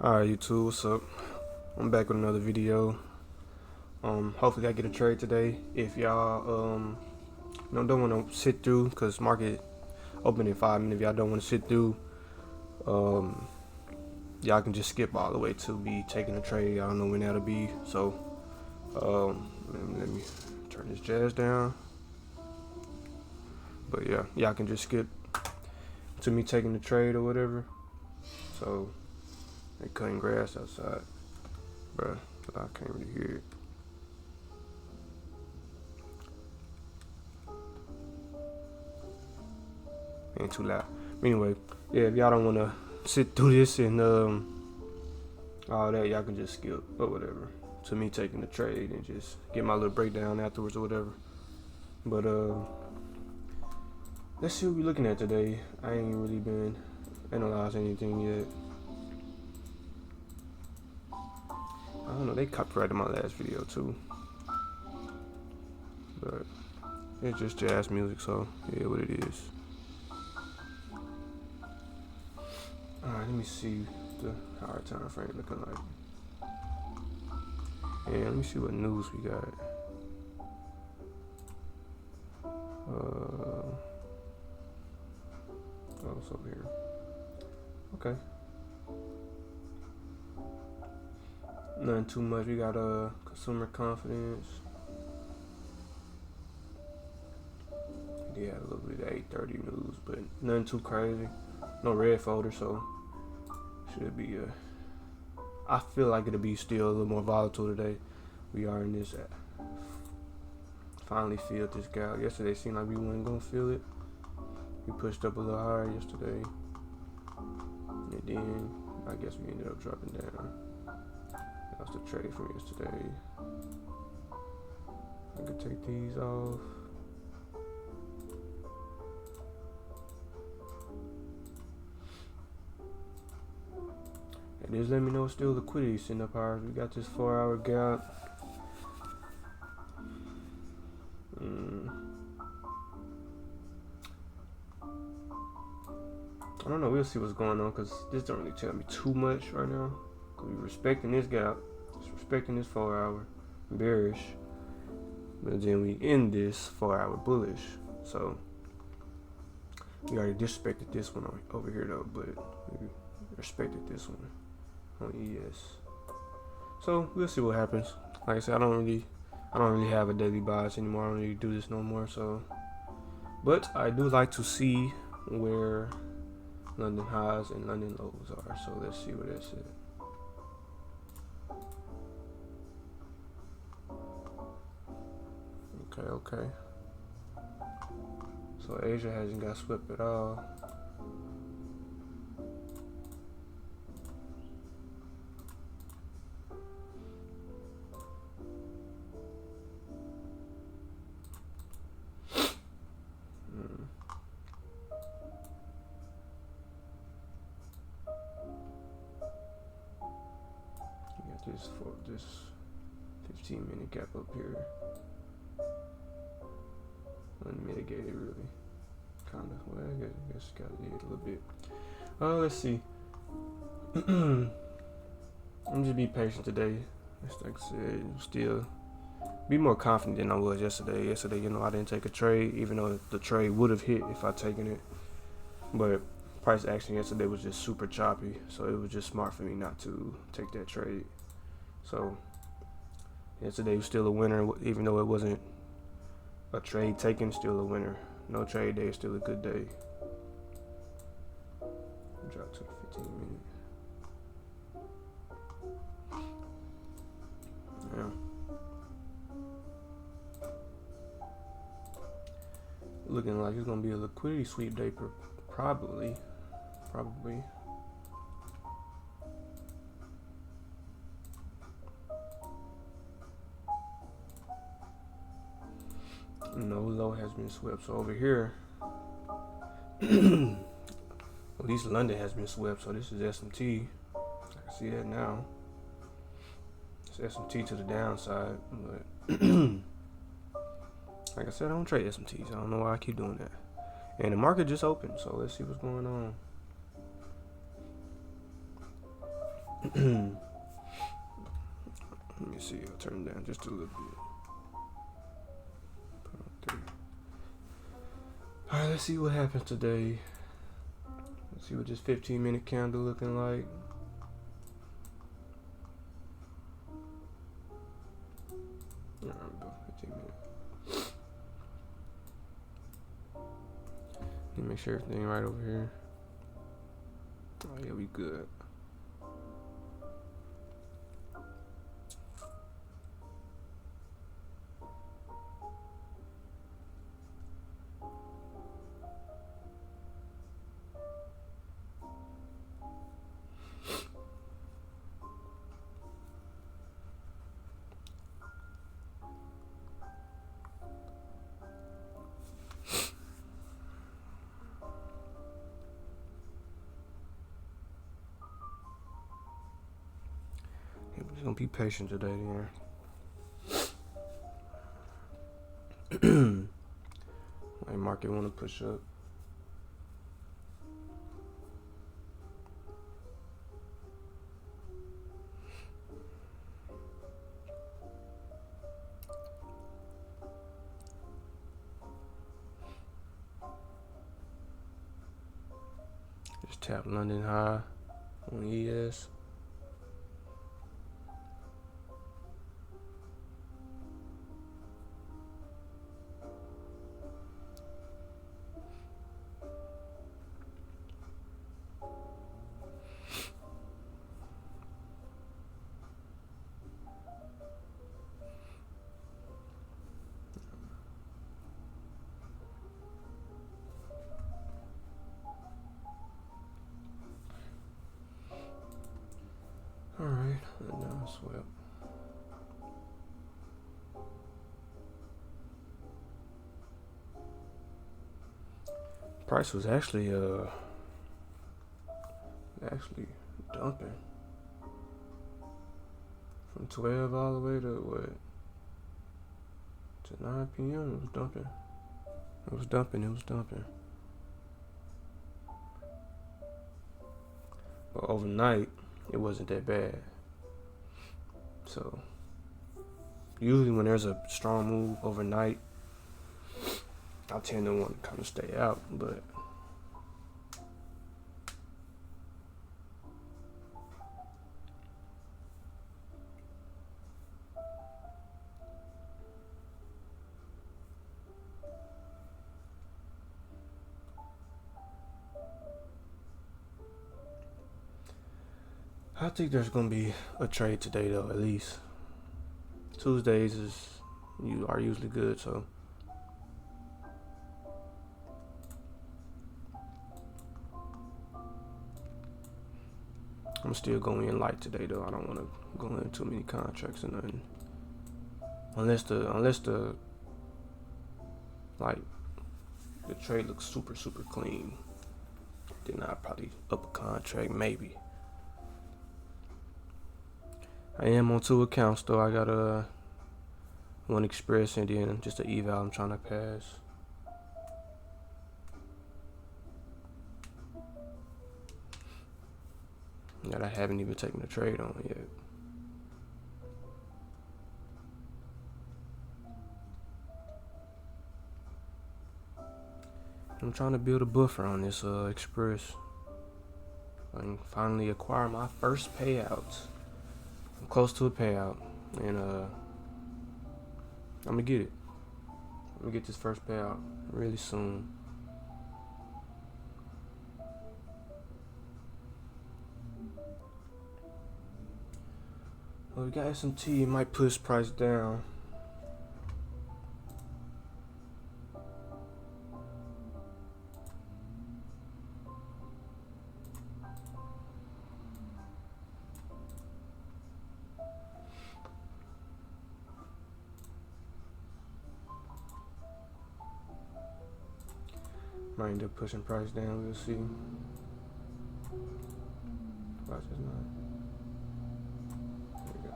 Alright, YouTube, what's up? I'm back with another video. Hopefully I get a trade today. If y'all don't want to sit through, cause market open in 5 minutes. If y'all don't want to sit through, y'all can just skip all the way to be taking a trade. I don't know when that'll be. So let me turn this jazz down. But yeah, y'all can just skip to me taking the trade or whatever. So they cutting grass outside, bruh. I can't really hear it. Ain't too loud. Anyway, yeah, if y'all don't want to sit through this and all that, y'all can just skip or whatever to me taking the trade and just get my little breakdown afterwards or whatever. But let's see what we're looking at today. I ain't really been analyzing anything yet. I don't know, they copyrighted my last video too, but it's just jazz music, so yeah, what it is. Alright, let me see the higher time frame looking like. Yeah, let me see what news we got. Oh, it's over here. Okay. Nothing too much. We got consumer confidence. Yeah, a little bit of 8:30 news, but nothing too crazy. No red folder, so should be I feel like it'll be still a little more volatile today. We are in this finally filled this gap. Yesterday seemed like we weren't gonna feel it. We pushed up a little higher yesterday, and then I guess we ended up dropping down. That's the trade from yesterday. I could take these off. And just let me know it's still liquidity sitting up higher. We got this 4-hour gap. I don't know. We'll see what's going on because this don't really tell me too much right now. Cause we're respecting this gap, just respecting this 4-hour bearish, but then we end this 4-hour bullish. So we already disrespected this one over here though, but we respected this one on ES. So we'll see what happens. Like I said, I don't really have a daily bias anymore. I don't really do this no more. So, but I do like to see where London highs and London lows are. So let's see what that's at. Okay. So Asia hasn't got swept at all. You got this 15-minute gap up here. Unmitigated, really. Kind of. Well, I guess got it a little bit. Let's see. I'm just be patient today. Just like I said, still be more confident than I was yesterday. Yesterday, I didn't take a trade, even though the trade would have hit if I taken it. But price action yesterday was just super choppy, so it was just smart for me not to take that trade. So yesterday was still a winner, even though it wasn't a trade taken, still a winner. No trade day is still a good day. Drop to the 15 minute. Yeah. Looking like it's gonna be a liquidity sweep day, probably. No low has been swept. So over here, at least London has been swept. So this is S&T. I can see that now. It's S&T to the downside, but like I said, I don't trade S&Ts. I don't know why I keep doing that. And the market just opened, so let's see what's going on. Let me see. I'll turn it down just a little bit. Put on 3. All right, let's see what happens today. Let's see what this 15-minute candle looking like. All right, about 15 minutes. Let me make sure everything right over here. Oh yeah, we good. We're just gonna be patient today, then. My market want to push up. Just tap London high on ES. Alright, and now swell. Price was actually dumping from 12 all the way to what? To 9 p.m. It was dumping. It was dumping. But overnight, it wasn't that bad. So usually when there's a strong move overnight, I tend to want to kind of stay out, but I think there's gonna be a trade today though, at least. Tuesdays are usually good, so I'm still going in light today though. I don't want to go in too many contracts or nothing. Unless the like the trade looks super clean, then I'll probably up a contract maybe. I am on 2 accounts though. I got one Express and then just an eval I'm trying to pass. That I haven't even taken a trade on yet. I'm trying to build a buffer on this Express. I can finally acquire my first payout. I'm close to a payout, and I'm gonna get it. I'm gonna get this first payout really soon. Well, we got S&T. It might push price down. Might end up pushing price down. We'll see. Price is not. There we go.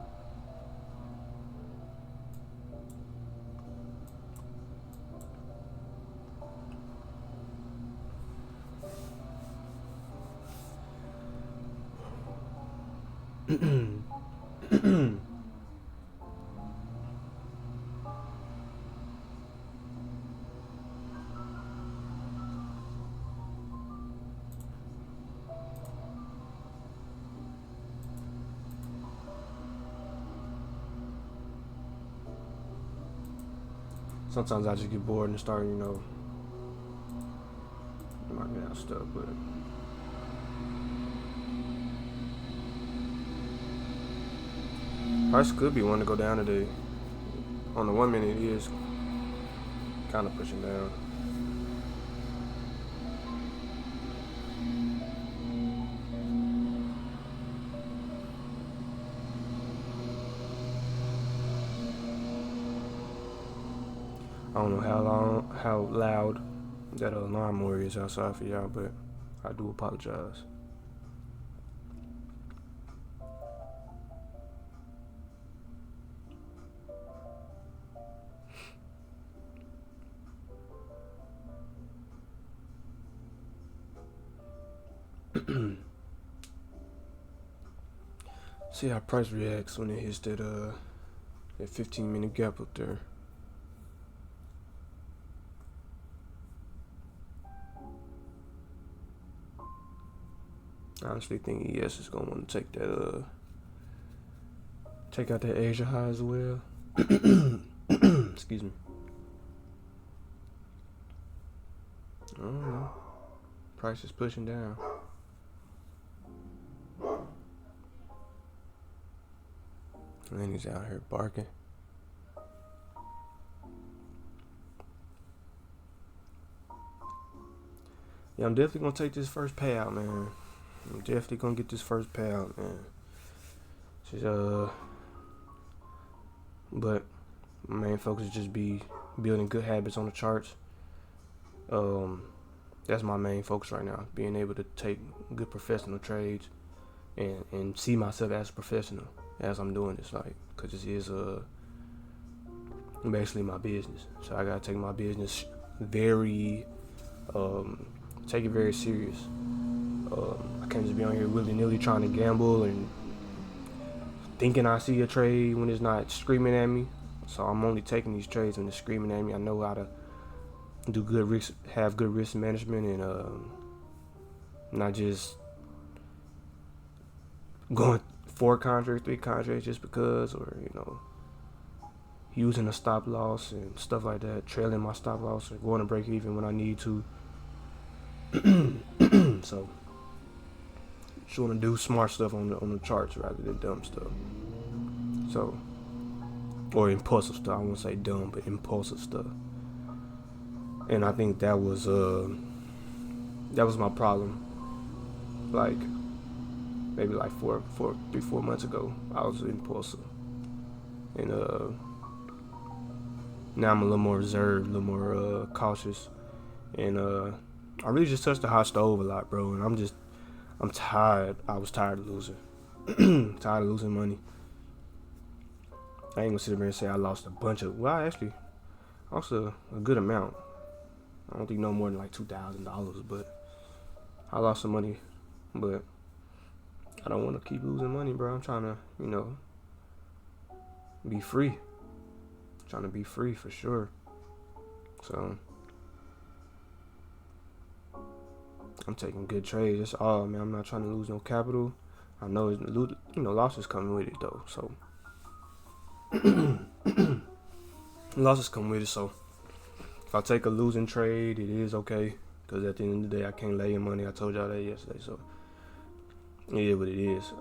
Sometimes I just get bored and start, marking out stuff, but price could be one to go down today. On the 1 minute, it is kind of pushing down. I don't know how loud that lawnmower is outside for y'all, but I do apologize. See how price reacts when it hits that 15-minute gap up there. I honestly think ES is gonna want to take out that Asia high as well. Excuse me. I don't know. Price is pushing down. And then he's out here barking. Yeah, I'm definitely gonna take this first payout, man. I'm definitely gonna get this first payout, man. But my main focus is just be building good habits on the charts. That's my main focus right now. Being able to take good professional trades and see myself as a professional as I'm doing this, like, cause this is basically my business. So I gotta take my business take it very serious. I can't just be on here willy-nilly trying to gamble and thinking I see a trade when it's not screaming at me. So I'm only taking these trades when it's screaming at me. I know how to have good risk management, and not just going 4 contracts, 3 contracts just because, or using a stop loss and stuff like that, trailing my stop loss or going to break even when I need to. So just want to do smart stuff on the charts rather than dumb stuff. So, or impulsive stuff. I won't say dumb, but impulsive stuff. And I think that was my problem. Like maybe like 4 months ago, I was impulsive, and now I'm a little more reserved, a little more cautious, and I really just touched the hot stove a lot, bro. And I'm tired. I was tired of losing, tired of losing money. I ain't gonna sit there and say I lost a bunch of. Well, I actually lost a good amount. I don't think no more than like $2,000, but I lost some money. But I don't want to keep losing money, bro. I'm trying to, be free. I'm trying to be free for sure. So I'm taking good trades. That's all, man. I'm not trying to lose no capital. I know losses coming with it though. So losses come with it. So if I take a losing trade, it is okay. Because at the end of the day, I can't lay in money. I told y'all that yesterday. So it is what it is.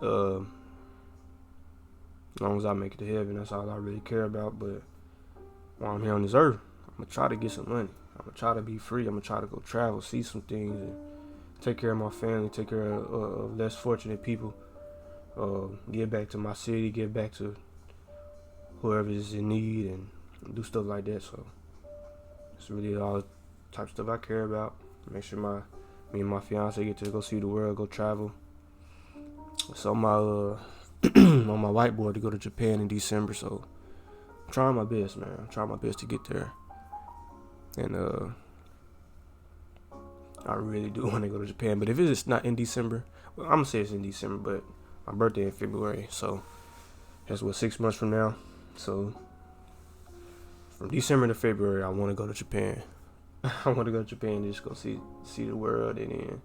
As long as I make it to heaven, that's all I really care about. But while I'm here on this earth, I'm going to try to get some money. I'm going to try to be free. I'm going to try to go travel, see some things, and take care of my family, take care of less fortunate people. Give back to my city, give back to whoever is in need, and do stuff like that. So it's really all the type of stuff I care about. Make sure me and my fiance get to go see the world, go travel. So my on my whiteboard to go to Japan in December. So I'm trying my best, man. I'm trying my best to get there. And I really do want to go to Japan. But if it's not in December, well, I'm gonna say it's in December, but my birthday in February, so that's what 6 months from now. So from December to February, I want to go to Japan. I want to go to Japan just go see the world, and then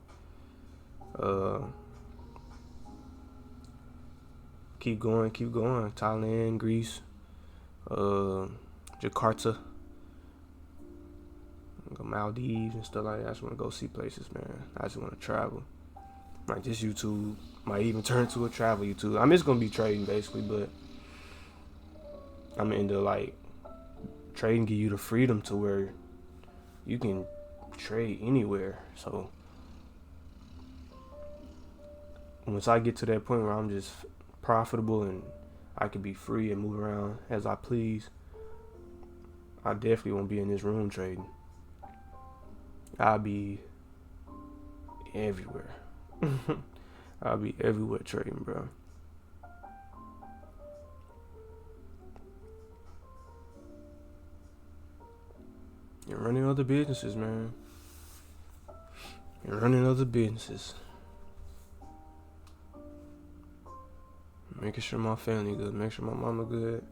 keep going. Thailand, Greece, Jakarta, go Maldives and stuff like that. I just want to go see places, man. I just want to travel. Like this YouTube might even turn to a travel YouTube. I'm just gonna be trading basically, but I'm into like trading give you the freedom to where you can trade anywhere. So once I get to that point where I'm just profitable and I can be free and move around as I please, I definitely won't be in this room trading. I'll be everywhere. I'll be everywhere trading, bro. You're running other businesses, man. You're running other businesses. Making sure my family good. Make sure my mama good.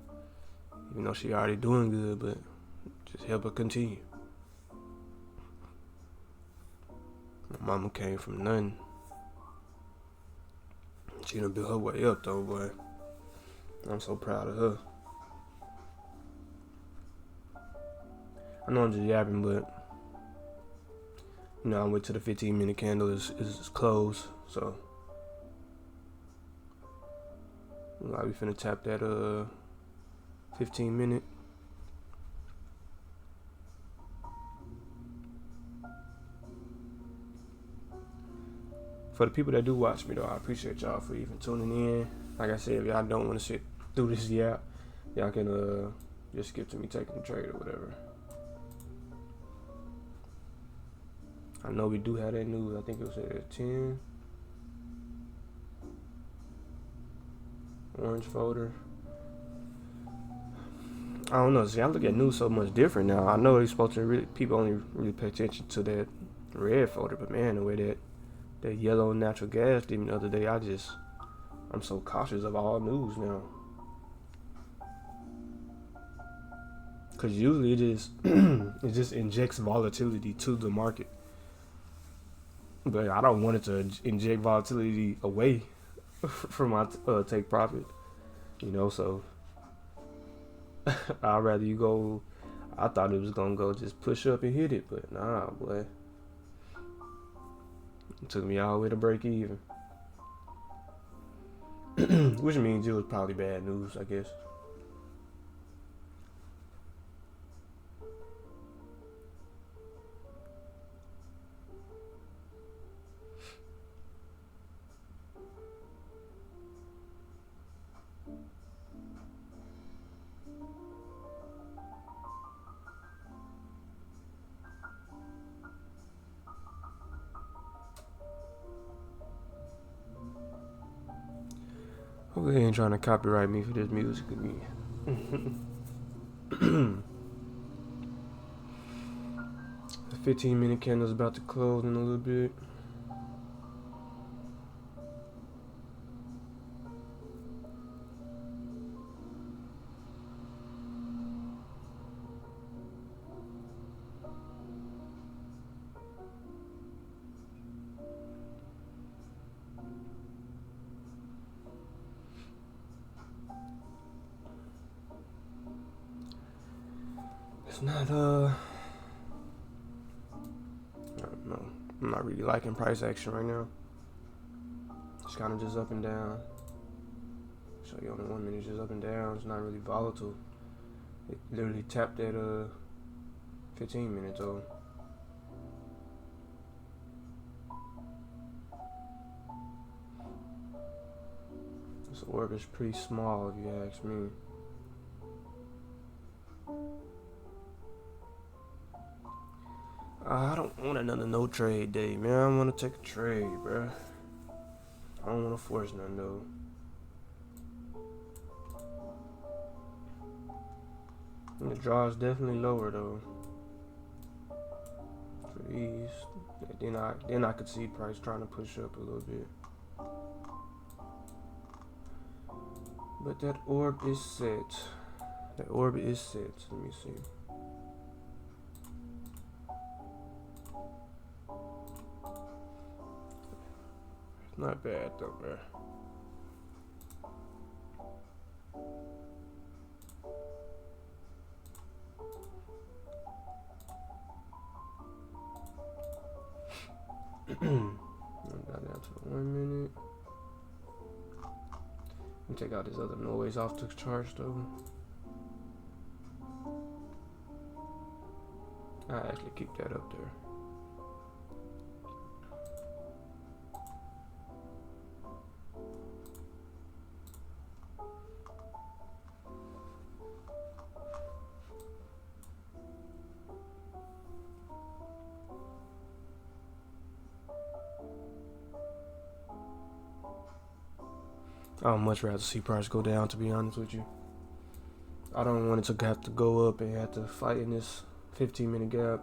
Even though she already doing good, but just help her continue. My mama came from nothing. She done built her way up though, boy. I'm so proud of her. I know I'm just yapping, but you know, I wait till the 15-minute candle is closed, so we finna tap that 15-minute. For the people that do watch me though, I appreciate y'all for even tuning in. Like I said, if y'all don't want to sit through this yap, y'all can just skip to me taking the trade or whatever. I know we do have that news. I think it was at 10. Orange folder. I don't know. See, I look at news so much different now. I know they're supposed to people only really pay attention to that red folder, but man, the way that yellow natural gas did me the other day, I'm so cautious of all news now. Cause usually it just injects volatility to the market, but I don't want it to inject volatility away from my take profit. You know, so I'd rather you go. I thought it was gonna go just push up and hit it, but nah, boy. It took me all the way to break even. Which means it was probably bad news, I guess. Hope they ain't trying to copyright me for this music again. The 15-minute candle's about to close in a little bit. It's not I don't know. I'm not really liking price action right now. It's kind of just up and down. Show you on the 1 minute, it's just up and down. It's not really volatile. It literally tapped at 15 minutes though. This orb is pretty small if you ask me. I don't want another no trade day, man. I want to take a trade, bro. I don't want to force nothing though. And the draw is definitely lower though. For these, then I could see price trying to push up a little bit. But that orb is set. That orb is set. Let me see. It's not bad though, bro. Got down to 1 minute. Let me take out this other noise off the charts though. I actually keep that up there. I would much rather see price go down, to be honest with you. I don't want it to have to go up and have to fight in this 15-minute gap.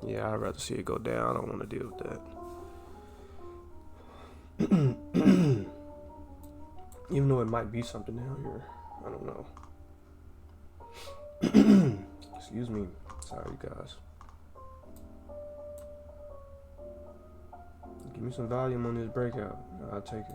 Yeah, I'd rather see it go down. I don't want to deal with that. Even though it might be something down here. I don't know. Excuse me. Sorry, guys. Give me some volume on this breakout. I'll take it.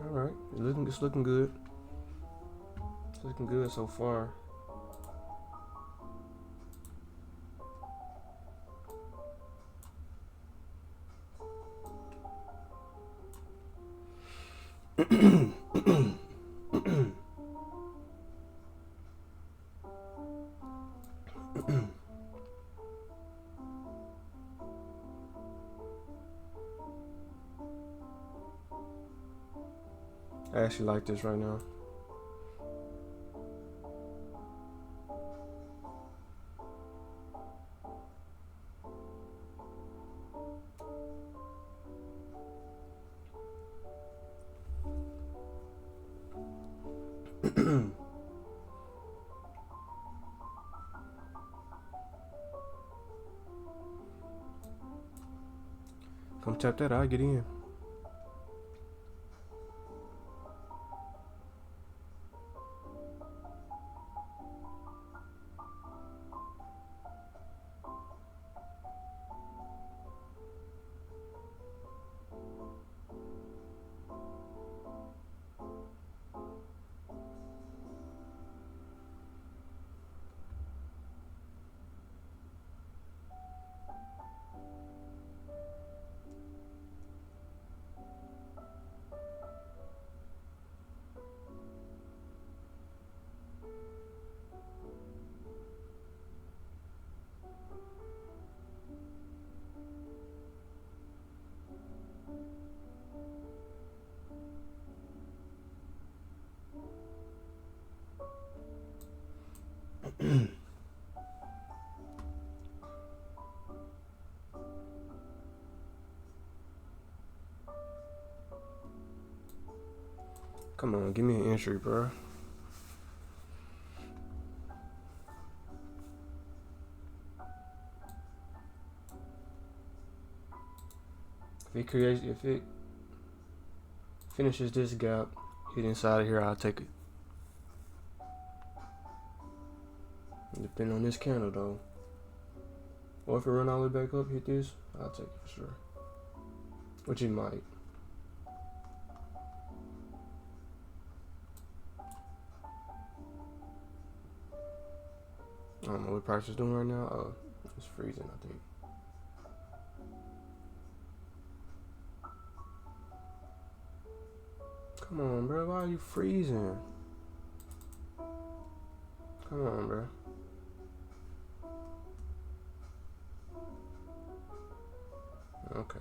All right, it's looking good. It's looking good so far. I actually like this right now. Come tap that, I'll get in. Come on, give me an entry, bro. If it finishes this gap, hit inside of here, I'll take it. Depending on this candle though. Or if it run all the way back up, hit this, I'll take it for sure. Which it might. I don't know what price is doing right now. Oh, it's freezing, I think. Come on, bro. Why are you freezing? Come on, bro. Okay.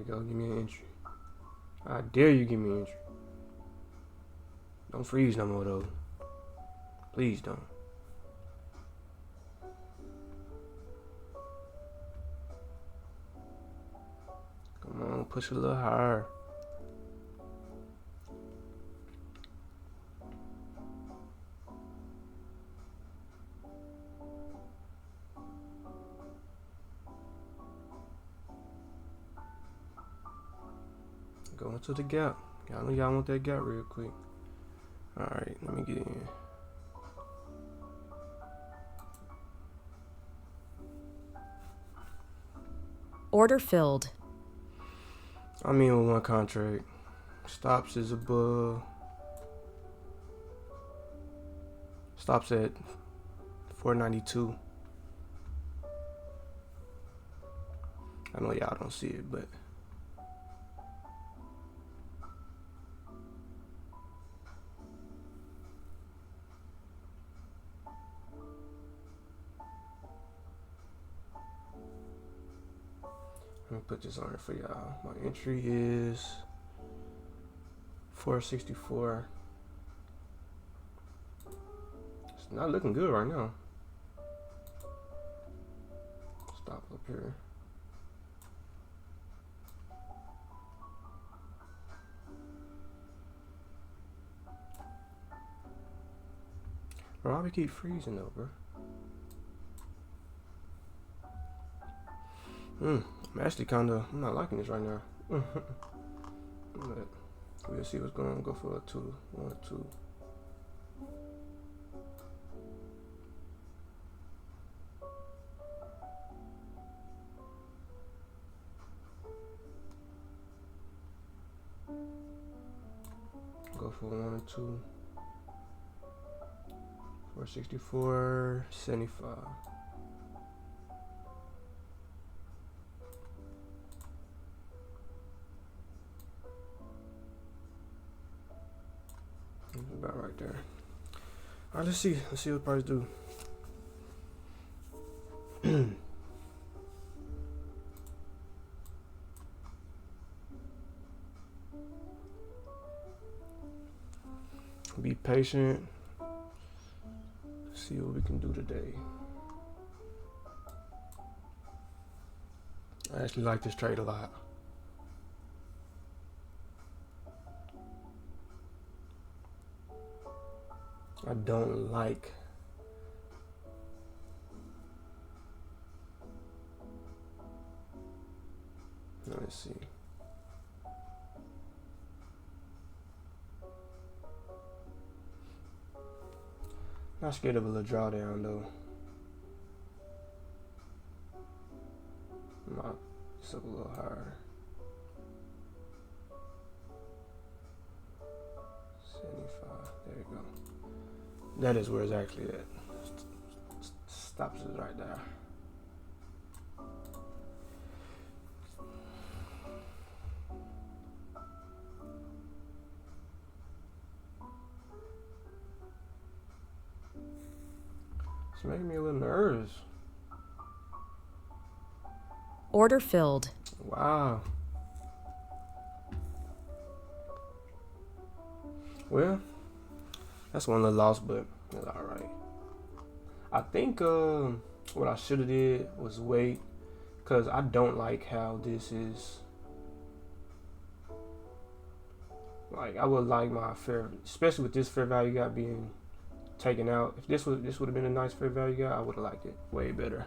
go. Give me an entry. I dare you give me an entry. Don't freeze no more though. Please don't. Come on, push a little higher. Go into the gap. Y'all know y'all want that gap real quick. Alright, let me get in. Order filled. I'm in with one contract. Stops is above. Stops at 492. I know y'all don't see it, but let me put this on here for y'all. My entry is 464. It's not looking good right now. Stop up here. Bro, why we keep freezing though, bro? I'm actually I'm not liking this right now. But we'll see what's going on. Go for a 2, 1, 2. Go for 1 and 2. 464, 75. About right there. All right, let's see what price do. Be patient. See what we can do today. I actually like this trade a lot. I don't like let's see. Not scared of a little drawdown though. Not just up a little higher. 75. There you go. That is where it's actually at. Stops is right there. It's making me a little nervous. Order filled. Wow. Well, that's one little loss, but it's all right. I think what I should have did was wait, because I don't like how this is. Like, I would like my fair, especially with this fair value gap being taken out. If this would have been a nice fair value gap, I would have liked it way better.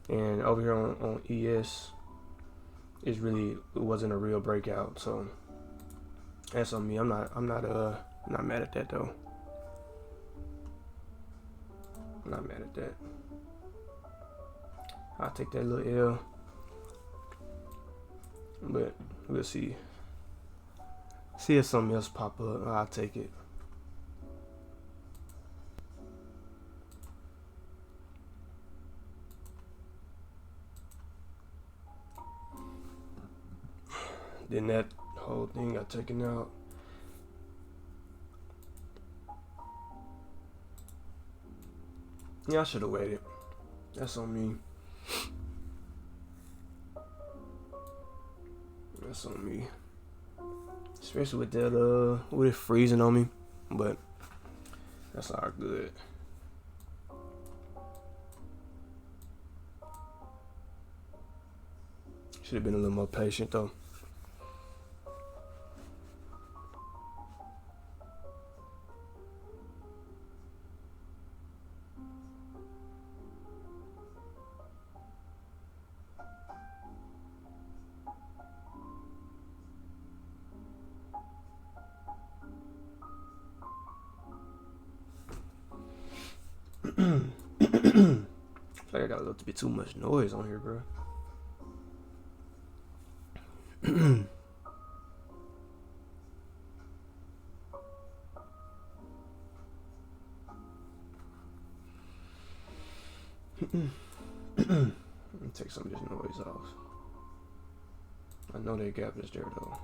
And over here on ES, it wasn't a real breakout. So that's on me. I'm not mad at that though. I'm not mad at that. I'll take that little L. But we'll see. See if something else pop up. I'll take it. Then that whole thing got taken out. Yeah, I should have waited. That's on me. That's on me. Especially with that with it freezing on me. But that's all good. Should have been a little more patient though. I feel like I got a little bit too much noise on here, bro. Let me take some of this noise off. I know that gap is there though.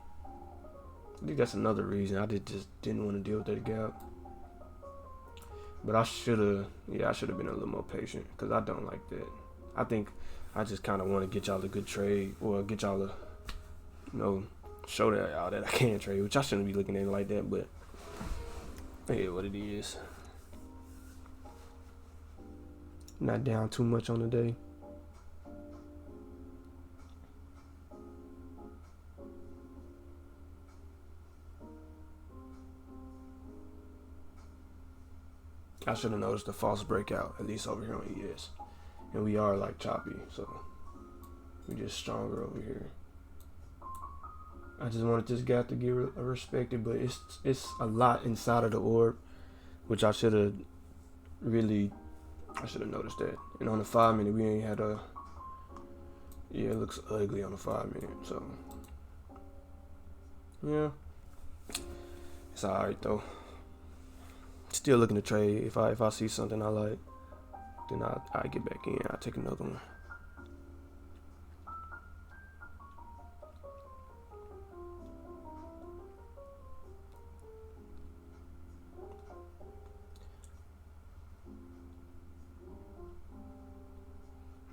I think that's another reason I just didn't want to deal with that gap. But I should have been a little more patient because I don't like that. I think I just kind of want to get y'all a good trade or get y'all a, show that y'all that I can trade, which I shouldn't be looking at it like that, but yeah, what it is. Not down too much on the day. I should have noticed the false breakout, at least over here on ES. And we are like choppy, so we're just stronger over here. I just wanted this gap to get respected, but it's a lot inside of the orb, which I should have noticed that. And on the 5 minute, we ain't had it looks ugly on the 5 minute, so yeah, it's alright though. Still looking to trade. If I see something I like, then I get back in. I take another one.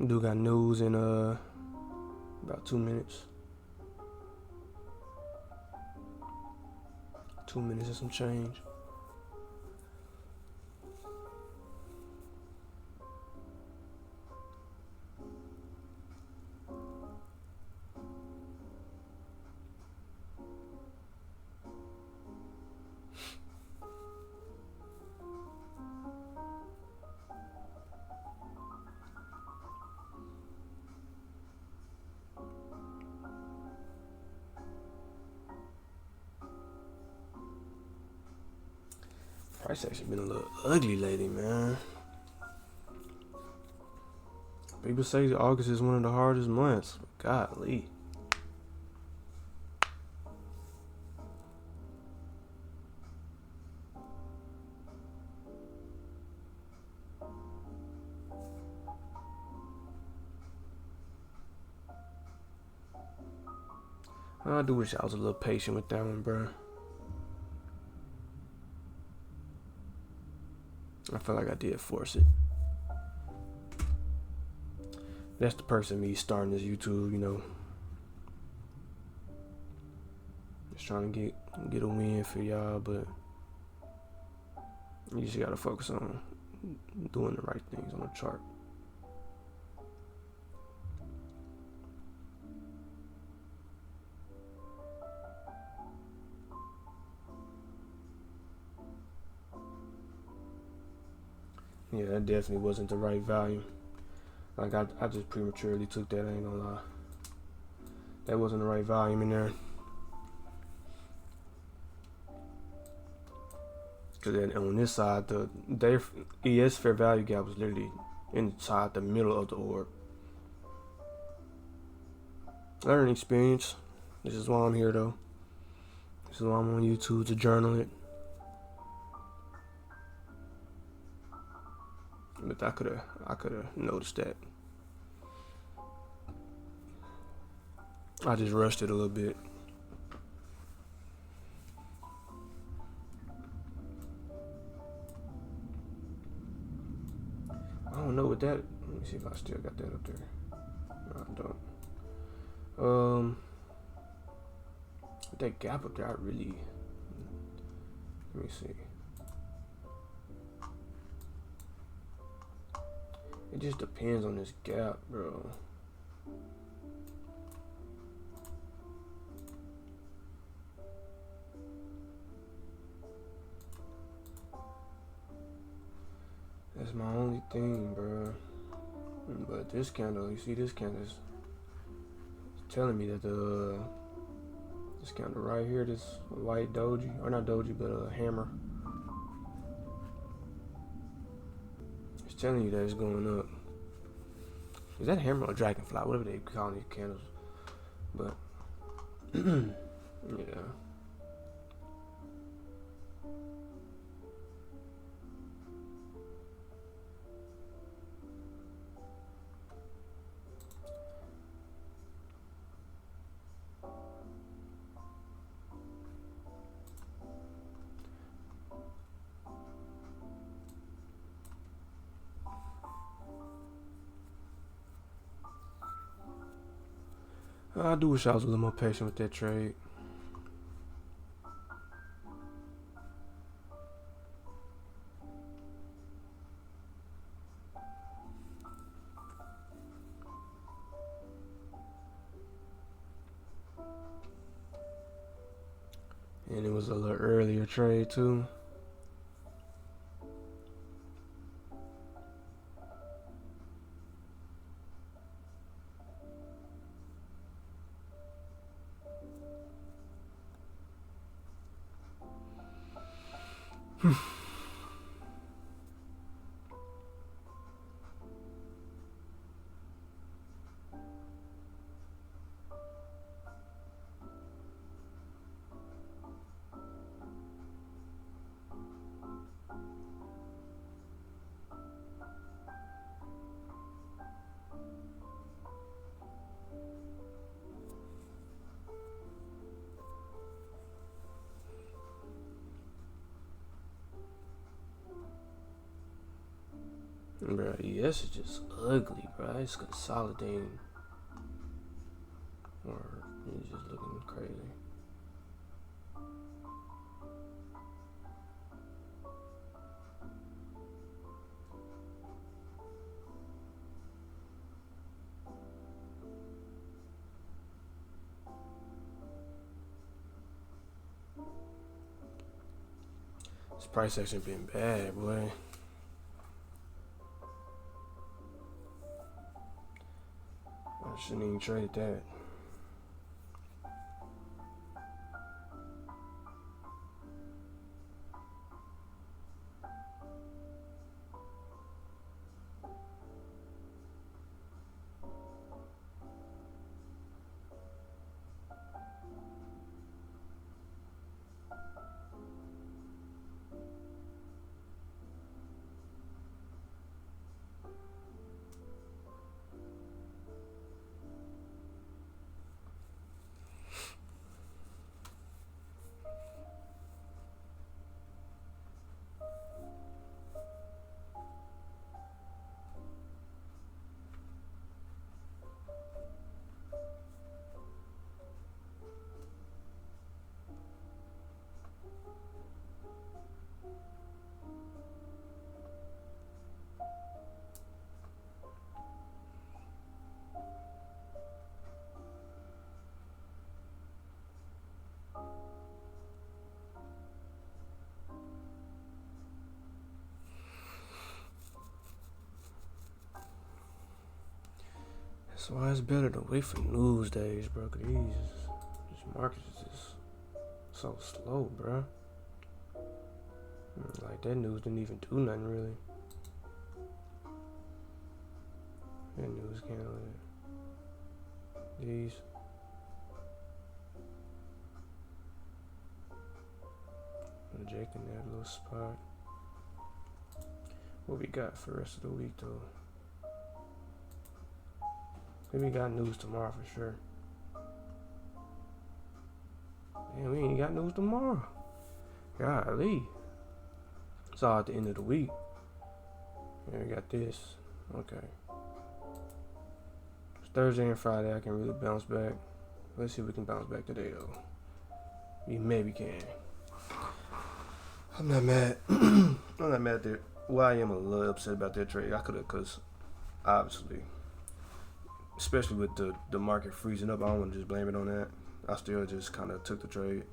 Do got news in about 2 minutes. 2 minutes and some change. Price action been a little ugly lately, man. People say August is one of the hardest months. Golly. I do wish I was a little patient with that one, bro. I feel like I did force it. That's the person me starting this YouTube, just trying to get a win for y'all, but you just gotta focus on doing the right things on the chart. Yeah, that definitely wasn't the right value. Like I just prematurely took that, I ain't gonna lie. That wasn't the right volume in there. Cause then on this side, their ES fair value gap was literally inside the middle of the orb. Learning experience. This is why I'm here though. This is why I'm on YouTube to journal it. But I could have noticed that. I just rushed it a little bit. I don't know what that. Let me see if I still got that up there. No, I don't. With that gap up there, I really. Let me see. It just depends on this gap, bro. That's my only thing, bro. But this candle, you see, this candle is telling me that this candle right here, this white doji, or not doji, but a hammer, it's telling you that it's going up. Is that hammer or dragonfly, whatever they call these candles? But yeah. I do wish I was a little more patient with that trade. And it was a little earlier trade too. Bro, ES is just ugly, bro. It's consolidating. Or it's just looking crazy. This price action been bad, boy. I shouldn't even trade that. That's why it's better to wait for news days, bro. Cause these markets is just so slow, bro. Like that news didn't even do nothing really. That news candle. These. Rejecting that little spot. What we got for the rest of the week though? Maybe we got news tomorrow for sure. Man, we ain't got news tomorrow. Golly. It's all at the end of the week. Yeah, we got this. Okay. It's Thursday and Friday. I can really bounce back. Let's see if we can bounce back today though. We maybe can. I'm not mad. I'm not mad at that. Well, I am a little upset about that trade. I could have, because obviously, especially with the market freezing up, I don't want to just blame it on that. I still just kind of took the trade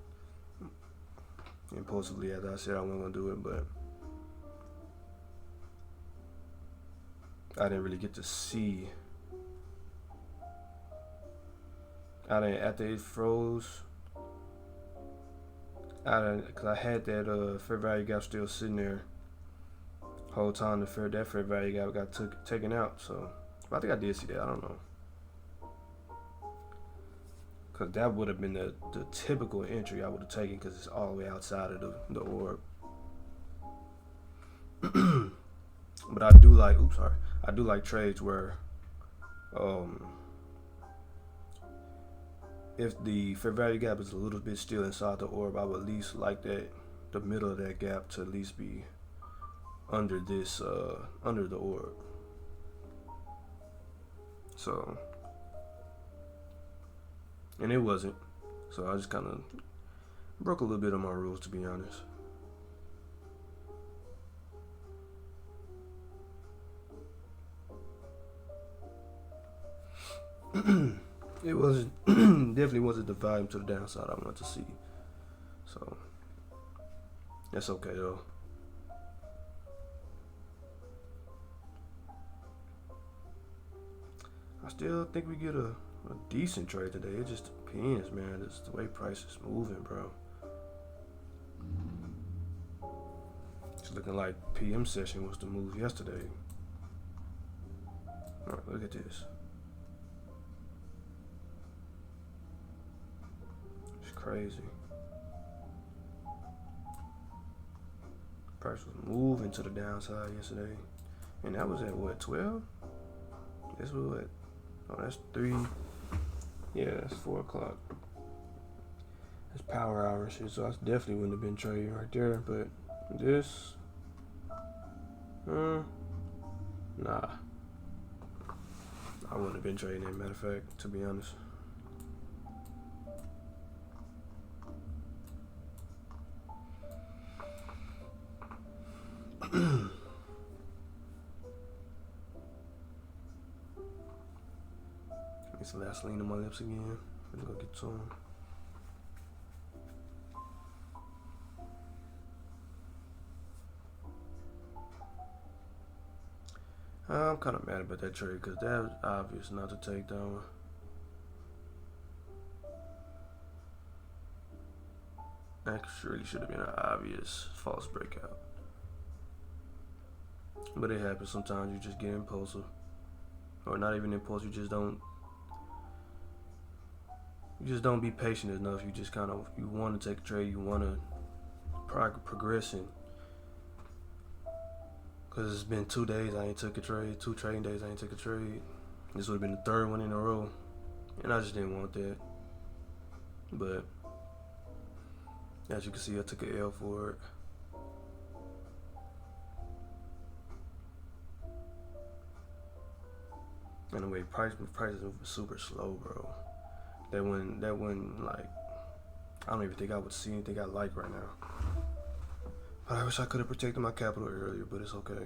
impulsively, as I said I wasn't going to do it, but I didn't really get to see. After it froze, because I had that fair value gap still sitting there whole time. That fair value gap got taken out, so I think I did see that. I don't know, because that would have been the typical entry I would have taken, because it's all the way outside of the orb. But I do like trades where if the fair value gap is a little bit still inside the orb, I would at least like that the middle of that gap to at least be under this under the orb. So, and it wasn't. So I just kind of broke a little bit of my rules, to be honest. It wasn't definitely wasn't the volume to the downside I wanted to see. So that's okay though. I still think we get a decent trade today. It just depends, man. It's the way price is moving, bro. It's looking like PM session was the move yesterday. Alright, look at this. It's crazy. Price was moving to the downside yesterday. And that was at what, 12? This was what? Oh, that's 3. Yeah, that's 4 o'clock. That's power hour shit, so I definitely wouldn't have been trading right there. But this, nah, I wouldn't have been trading it, matter of fact, to be honest. Get some Vaseline on my lips again. Let's go get some. I'm kind of mad about that trade because that was obvious not to take down. That really should have been an obvious false breakout. But it happens sometimes. You just get impulsive, or not even impulsive. You just don't be patient enough. You just you want to take a trade. You want to progressing. Cause it's been 2 days I ain't took a trade, 2 trading days I ain't took a trade. This would have been the 3rd one in a row, and I just didn't want that. But as you can see, I took an L for it. And the way price is moving super slow, bro. That one like, I don't even think I would see anything I like right now. But I wish I could have protected my capital earlier, but it's okay.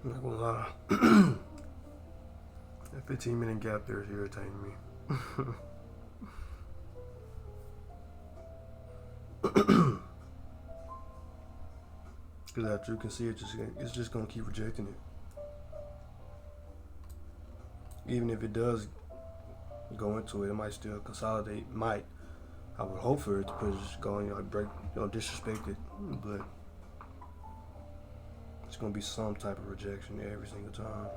I'm not gonna lie. That 15-minute gap there is irritating me. Because after you can see it, it's just gonna keep rejecting it. Even if it does go into it, it might still consolidate. Might. I would hope for it to just go and break, disrespect it, but it's gonna be some type of rejection every single time.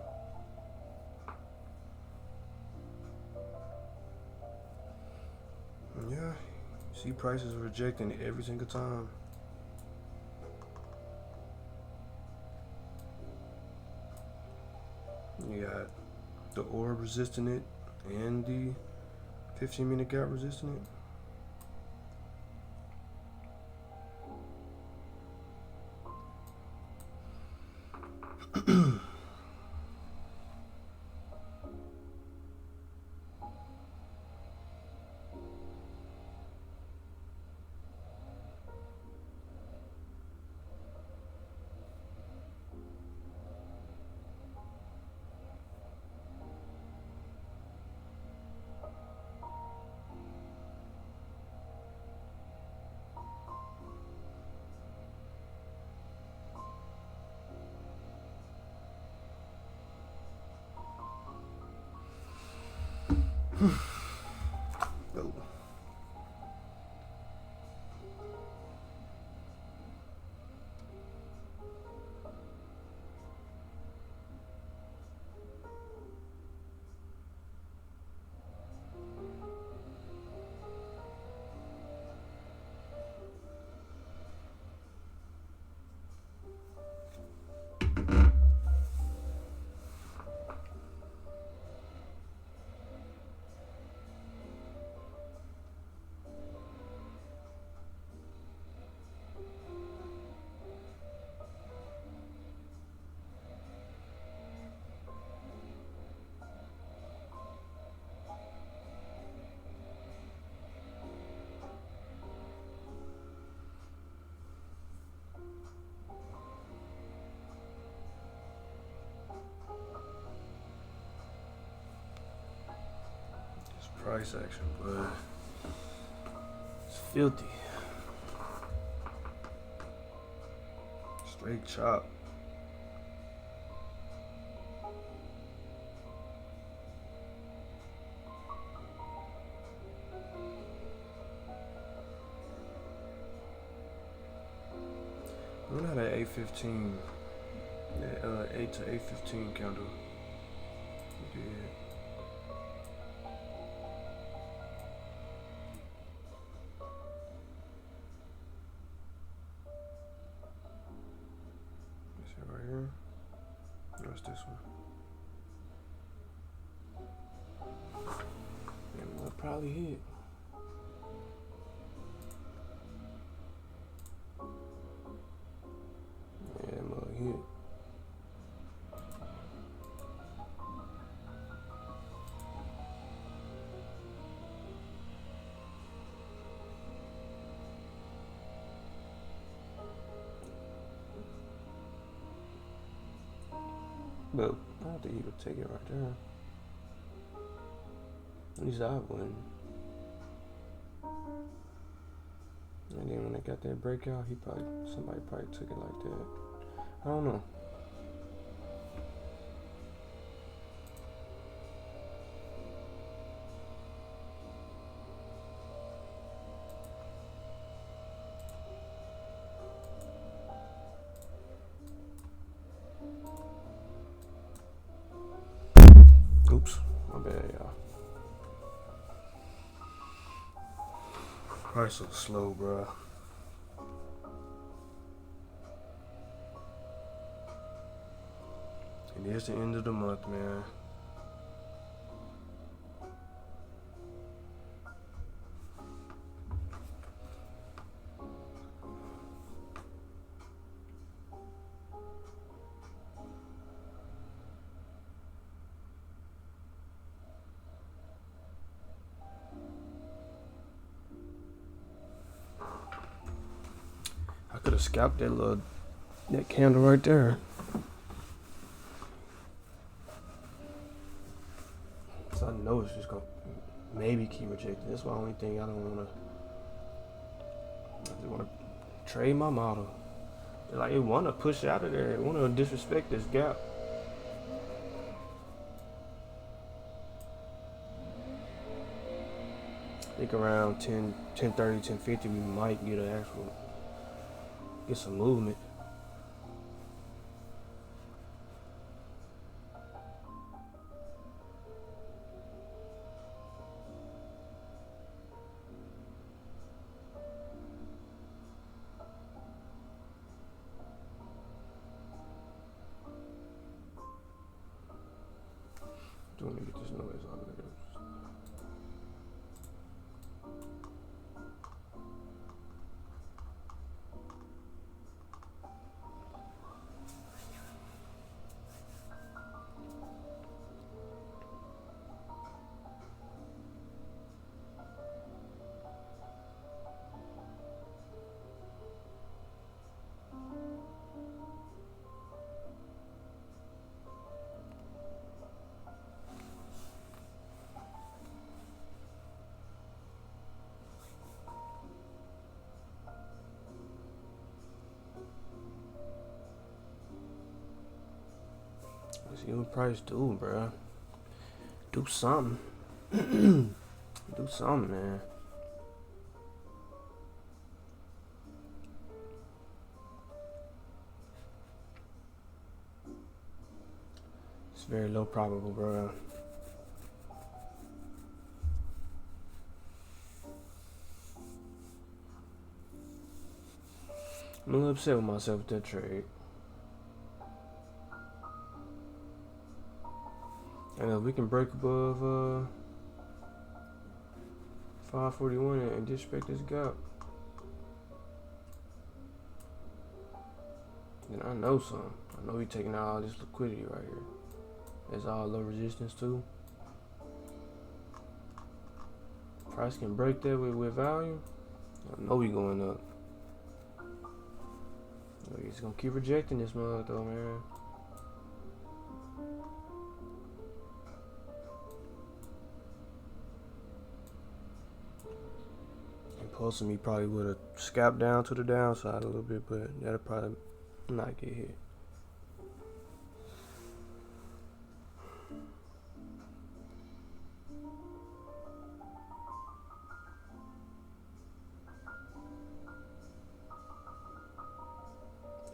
Yeah, you see prices rejecting it every single time. You got the orb resisting it and the 15-minute gap resisting it. Oh. Price action, but it's filthy. Straight chop. I wonder how that 815, that 8 to 815 candle did. Right here. What's this one? And we'll probably hit. Yeah, we'll hit. But I don't think he would take it right there. At least I wouldn't. And then when they got that breakout, somebody probably took it like that. I don't know. Oops, my bad, y'all. Price so slow, bro. And it's the end of the month, man. I could have scalped that candle right there. it's just gonna maybe keep rejecting. That's the only thing I don't wanna. I just wanna trade my model. Like, it wanna push out of there. It wanna disrespect this gap. I think around 10:30, 10:50, we might get get some movement. Do want to get this noise out of there. Let's see what price do, bro. Do something. Do something, man. It's very low probable, bro. I'm a little upset with myself with that trade. And if we can break above 541 and disrespect this gap, then I know something. I know we taking out all this liquidity right here. That's all low resistance too. Price can break that with value. I know we going up. He's gonna keep rejecting this mug though, man. Impulsive me probably would have scalped down to the downside a little bit, but that'll probably not get hit.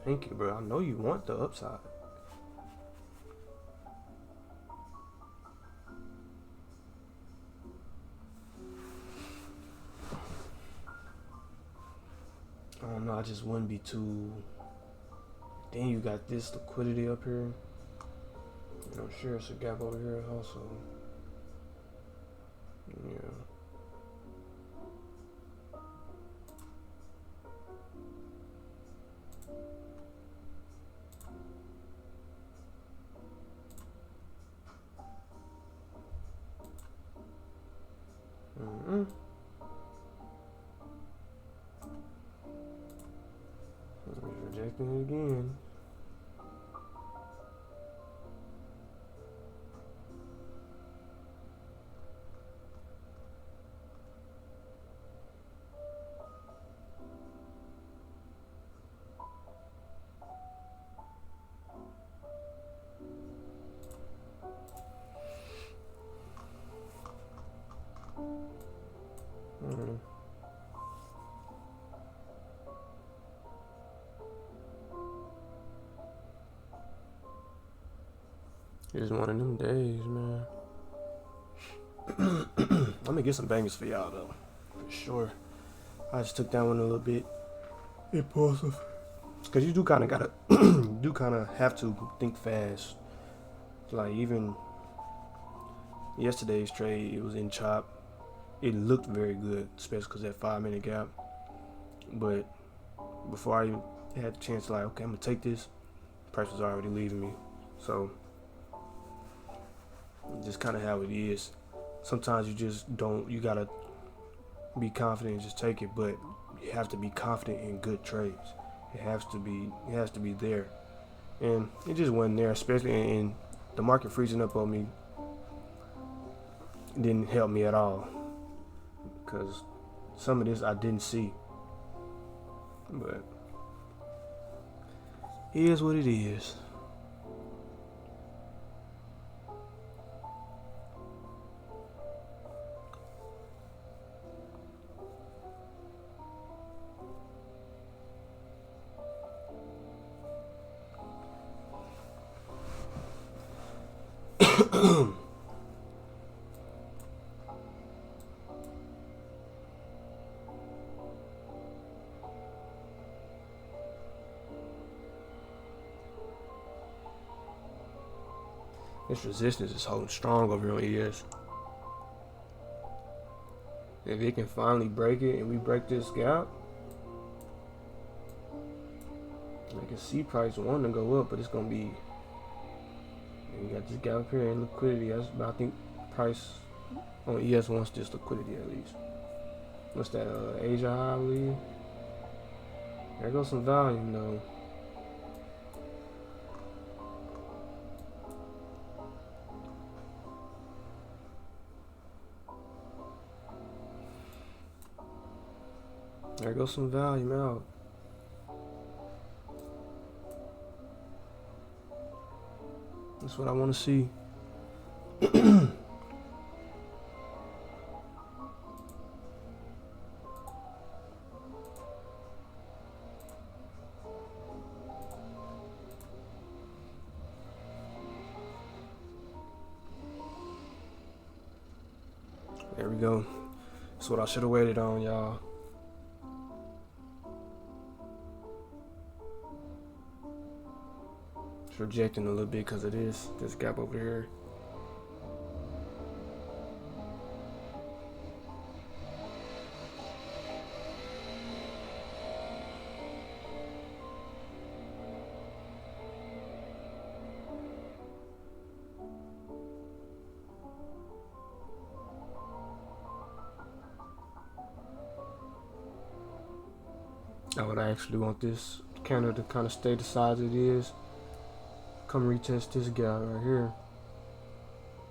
Thank you, bro. I know you want the upside. I don't know. I just wouldn't be too. Then you got this liquidity up here. And I'm sure it's a gap over here also. Yeah. He's rejecting it again. It's one of them days, man. I'm gonna get some bangers for y'all though, for sure. I just took that one a little bit impulsive, cause you do kind of gotta, you do kind of have to think fast. Like even yesterday's trade, it was in chop. It looked very good, especially cause that 5-minute gap. But before I even had the chance to like, okay, I'm gonna take this, the price was already leaving me. So just kind of how it is. Sometimes you just don't. You gotta be confident and just take it, but you have to be confident in good trades. It has to be. It has to be there, and it just wasn't there. Especially in the market freezing up on me didn't help me at all, because some of this I didn't see. But it is what it is. This resistance is holding strong over on ES. If it can finally break it and we break this gap, I can see price wanting to go up, but it's gonna be. You got this gap up here and liquidity. I think price on ES wants this liquidity at least. What's that? Asia high, I believe. There goes some volume though. There goes some volume out. That's what I want to see. There we go. That's what I should have waited on, y'all. It's rejecting a little bit because of this gap over here. I would actually want this candle to kind of stay the size it is. Come retest this gap right here.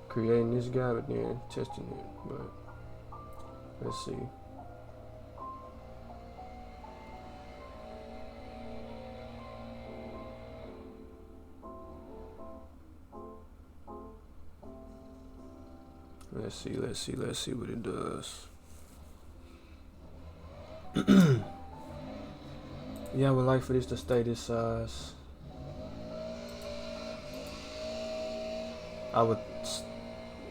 Creating this gap and then testing it. But let's see. Let's see what it does. Yeah, I would like for this to stay this size. I would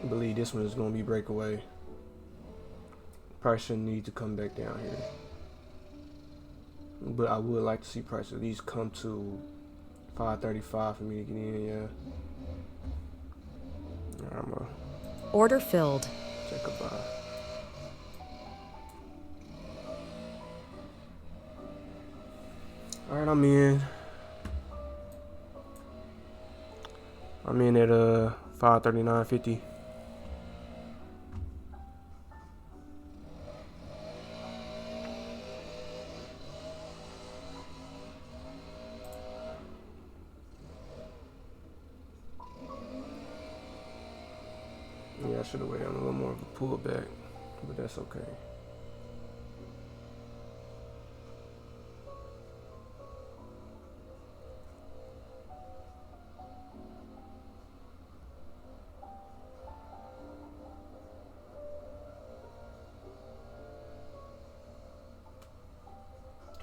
believe this one is going to be breakaway. Price shouldn't need to come back down here. But I would like to see price at least come to 535 for me to get in, yeah. I'm going to Order filled. check a buy. Alright, I'm in. I'm in at 539.50. Yeah, I should have waited on a little more of a pullback, but that's okay.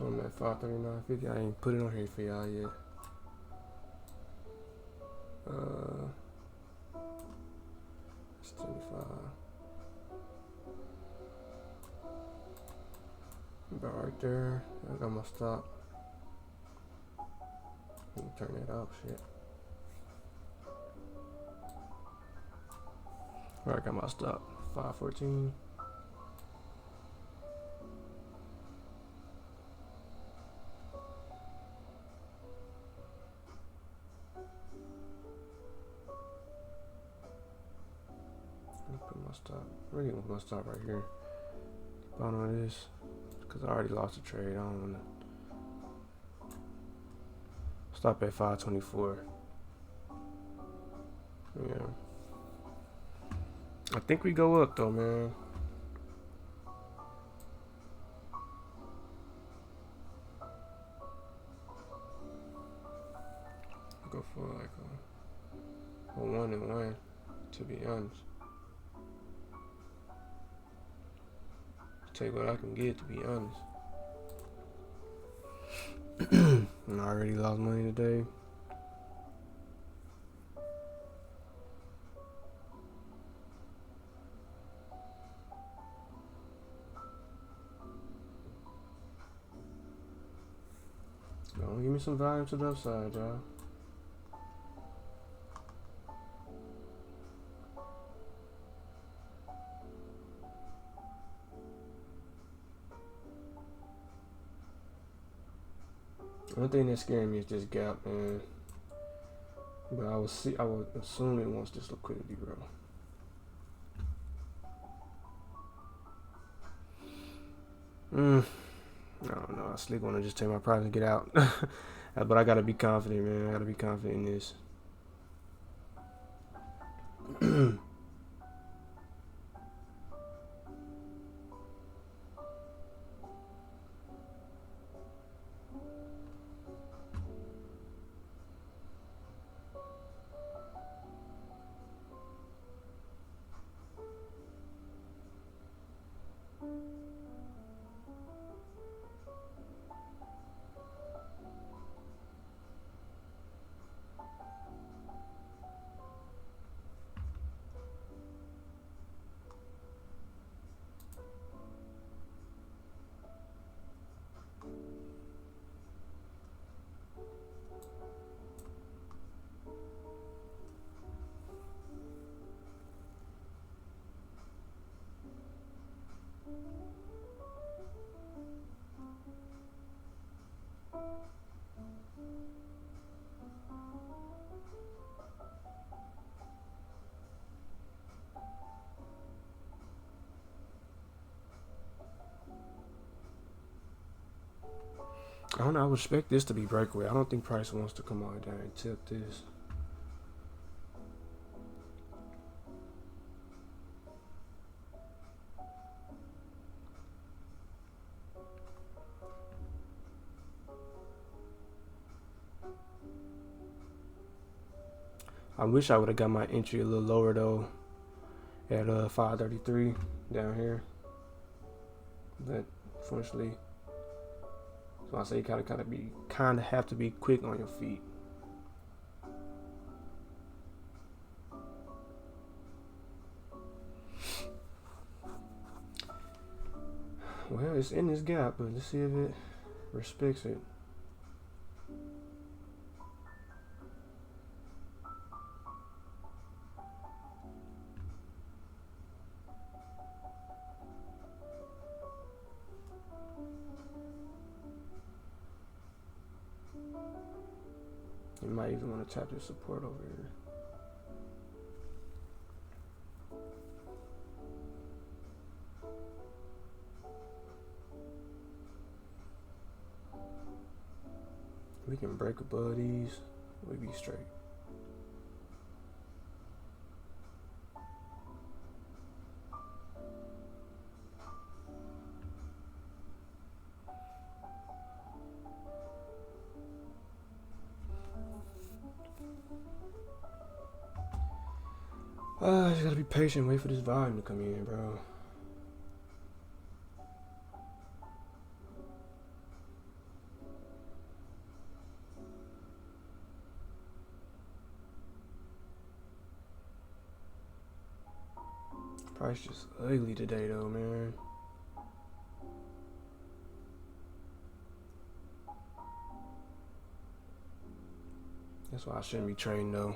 I'm at 539.50. I ain't put it on here for y'all yet. It's 25. About right there. I got my stop. Let me turn that off. Shit. Alright, I got my stop. 514. Put my stop. I'm really gonna put my stop right here. Bottom of this. Because I already lost the trade. I don't wanna stop at 524. Yeah. I think we go up though, man. Go for like a 1-1, to be honest. Take what I can get, to be honest. I already lost money today. Don't give me some volume to the upside, y'all. The only thing that's scaring me is this gap, man. But I would assume it wants this liquidity, bro. I don't know. I sleep on to just take my profit and get out. But I gotta be confident, man. I gotta be confident in this. I don't know. I would expect this to be breakaway. I don't think price wants to come out there and tip this. I wish I would have got my entry a little lower though, at 533 down here. But unfortunately, so I say you kind of have to be quick on your feet. Well, it's in this gap, but let's see if it respects it. You might even want to tap this support over here. We can break above these, we'll be straight. I just gotta be patient, wait for this volume to come in, bro. Price just ugly today though, man. That's why I shouldn't be trading though.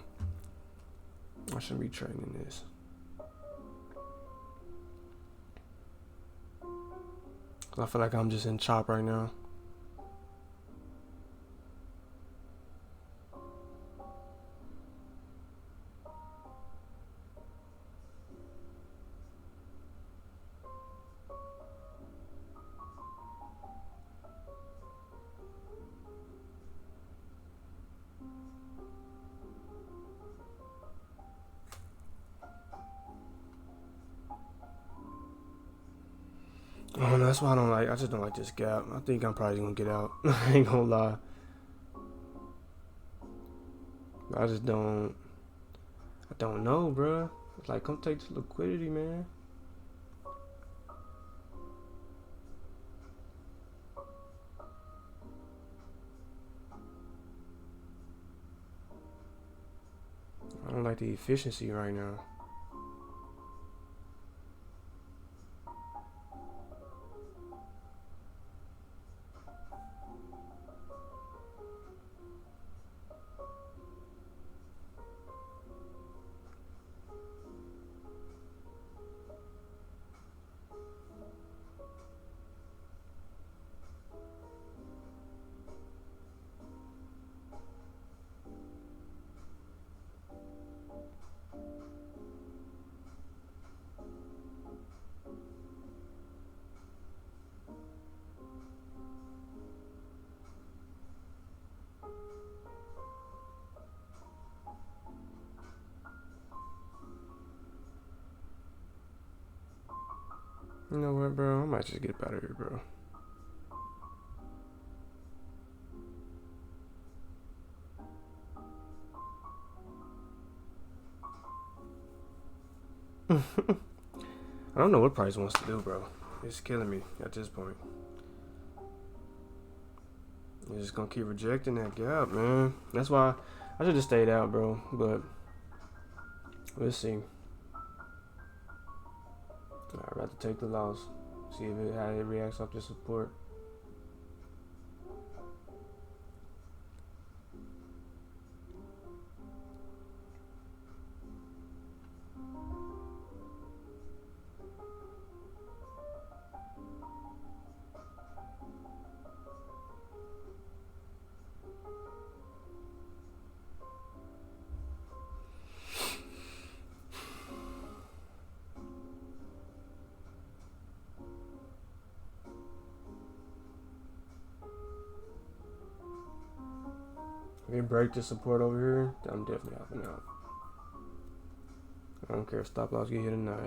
I shouldn't be trading this. Cause I feel like I'm just in chop right now. Oh, no, that's why I just don't like this gap. I think I'm probably gonna get out. I ain't gonna lie. I just I don't know, bruh. It's like, come take this liquidity, man. I don't like the efficiency right now. You know what, bro? I might just get out of here, bro. I don't know what Price wants to do, bro. It's killing me at this point. He's just gonna keep rejecting that gap, man. That's why I should have stayed out, bro. But let's see. I'd rather take the loss. See how it reacts off the support. If it break the support over here, then I'm definitely hopping out. I don't care if stop loss get hit or not.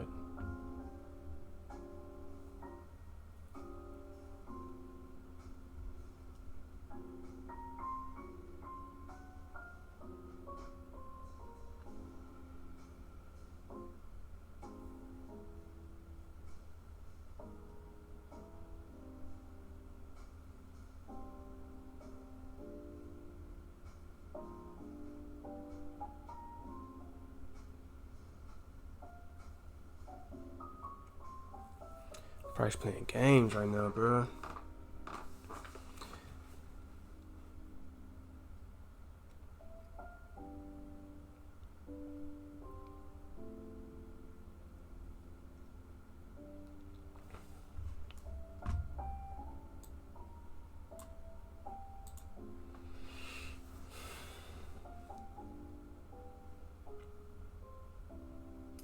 Price playing games right now, bro.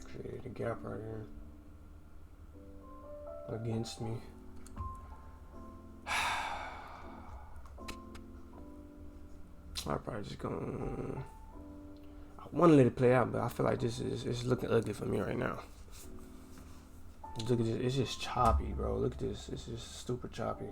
Created a gap right here against me. I'm probably just gonna. I want to let it play out, but I feel like it's looking ugly for me right now. Look at this. It's just choppy, bro. Look at this. It's just super choppy.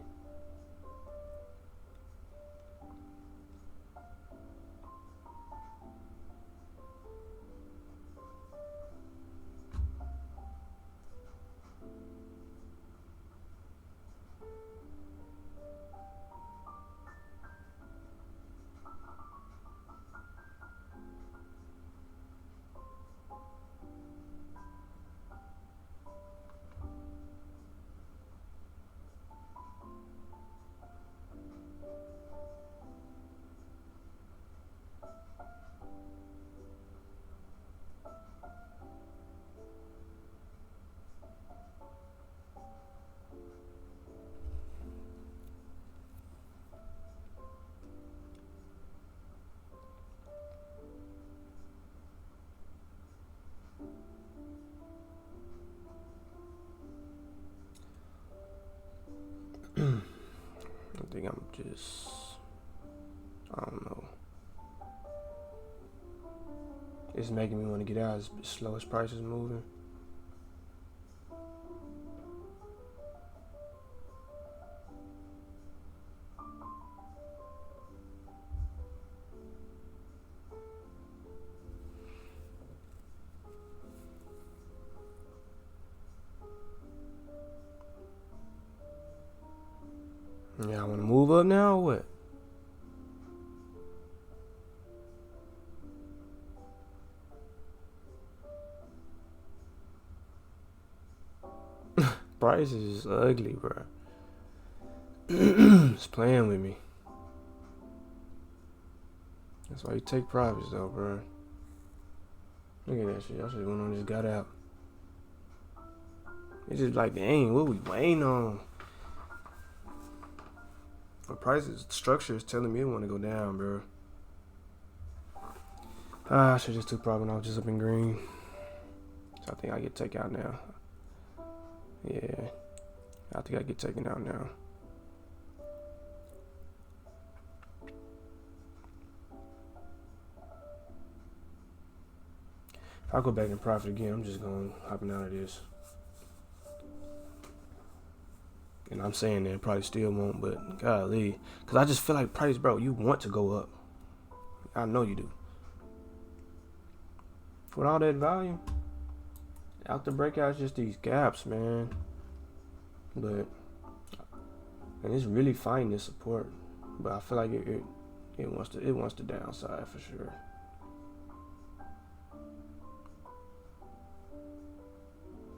I think I'm just. I don't know. It's making me want to get out as slow as price is moving. Yeah, I want to move up now or what? Price is ugly, bro. It's playing with me. That's why you take profits, though, bro. Look at that shit. I should have went on just got out. It's just like, dang, what we waiting on? The price structure is telling me it want to go down, bro. I should just took profit off just up in green. So I think I get taken out now. Yeah, I think I get taken out now. If I go back and profit again, I'm just going hopping out of this. And I'm saying that probably still won't, but golly. Because I just feel like price, bro, you want to go up. I know you do. With all that volume, out the breakouts, just these gaps, man. But, and it's really finding this support. But I feel like it wants the downside for sure.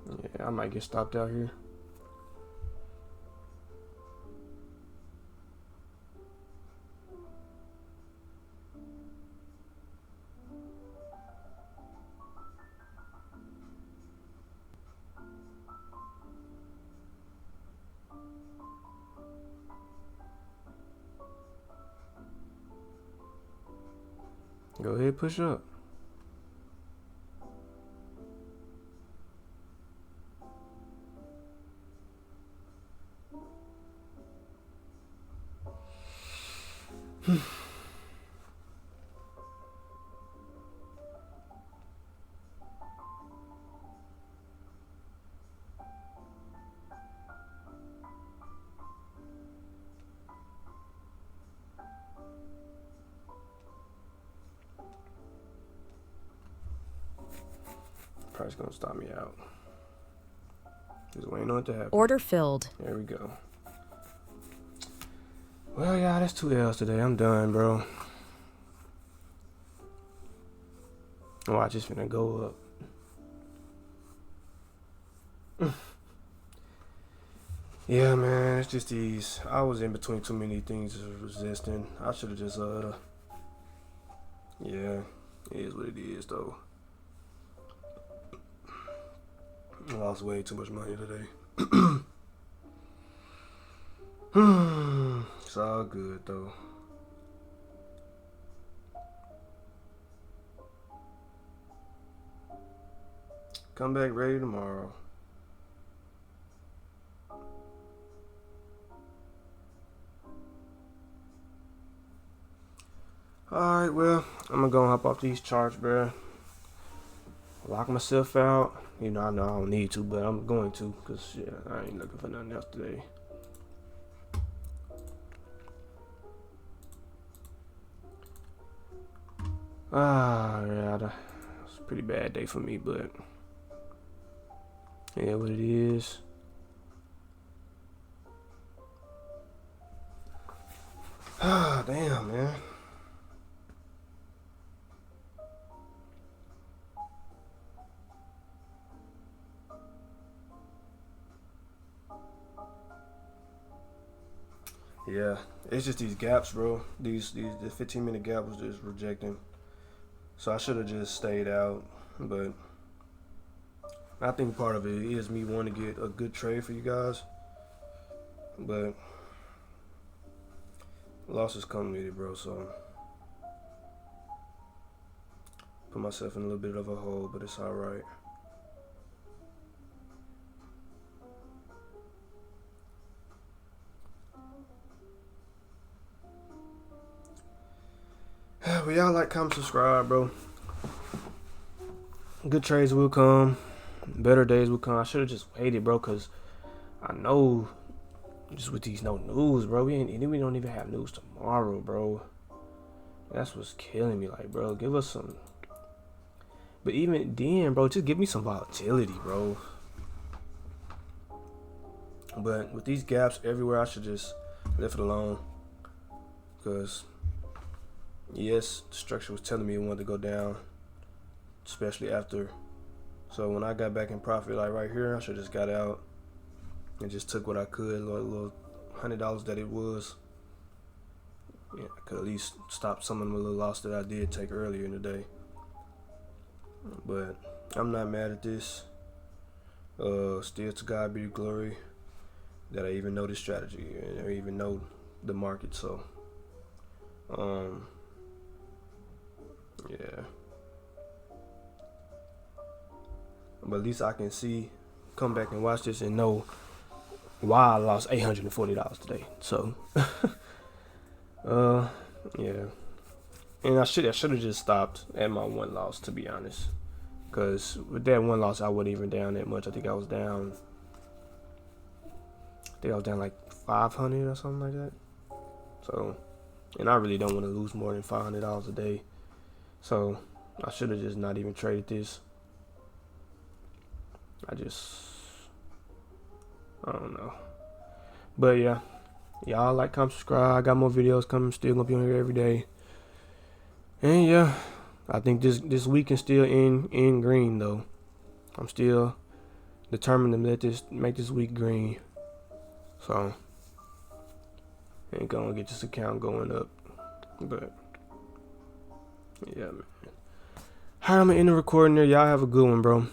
Yeah, I might get stopped out here. Go ahead, push up. Price gonna stop me out. Just waiting on it to happen. Order filled. There we go. Well, yeah, that's 2 L's today. I'm done, bro. Watch, it's finna go up. Yeah, man, it's just these. I was in between too many things resisting. I should have just, yeah, it is what it is, though. I lost way too much money today. It's all good, though. Come back ready tomorrow. Alright, well, I'm gonna go hop off these charts, bruh. Lock myself out. You know, I know I don't need to, but I'm going to, because, yeah, I ain't looking for nothing else today. Yeah, that was a pretty bad day for me, but yeah, what it is. Damn, man. Yeah, it's just these gaps, bro. The 15-minute gap was just rejecting. So I should have just stayed out, but I think part of it is me wanting to get a good trade for you guys, but losses come with it, bro. So put myself in a little bit of a hole, but it's all right. Well, y'all like, comment, subscribe, bro. Good trades will come. Better days will come. I should have just waited, bro, because I know just with these no news, bro. We don't even have news tomorrow, bro. That's what's killing me. Like, bro, give us some. But even then, bro, just give me some volatility, bro. But with these gaps everywhere, I should just left it alone. Because, yes, the structure was telling me it wanted to go down, especially after. So when I got back in profit, like right here, I should have just got out and just took what I could, little $100 that it was. Yeah, I could at least stop some of the little loss that I did take earlier in the day. But I'm not mad at this. Still to God be the glory that I even know this strategy and I even know the market. So, yeah. But at least I can come back and watch this and know why I lost $840 today. So, yeah. And I should have just stopped at my one loss, to be honest. Because with that one loss, I wasn't even down that much. I think I was down like 500 or something like that. So, and I really don't want to lose more than $500 a day. So, I should have just not even traded this. I don't know. But yeah, y'all like, comment, subscribe. I got more videos coming. Still gonna be on here every day. And yeah, I think this week can still end green though. I'm still determined to make this week green. So, ain't gonna get this account going up. But yeah, man. Alright, I'm gonna end the recording there. Y'all have a good one, bro.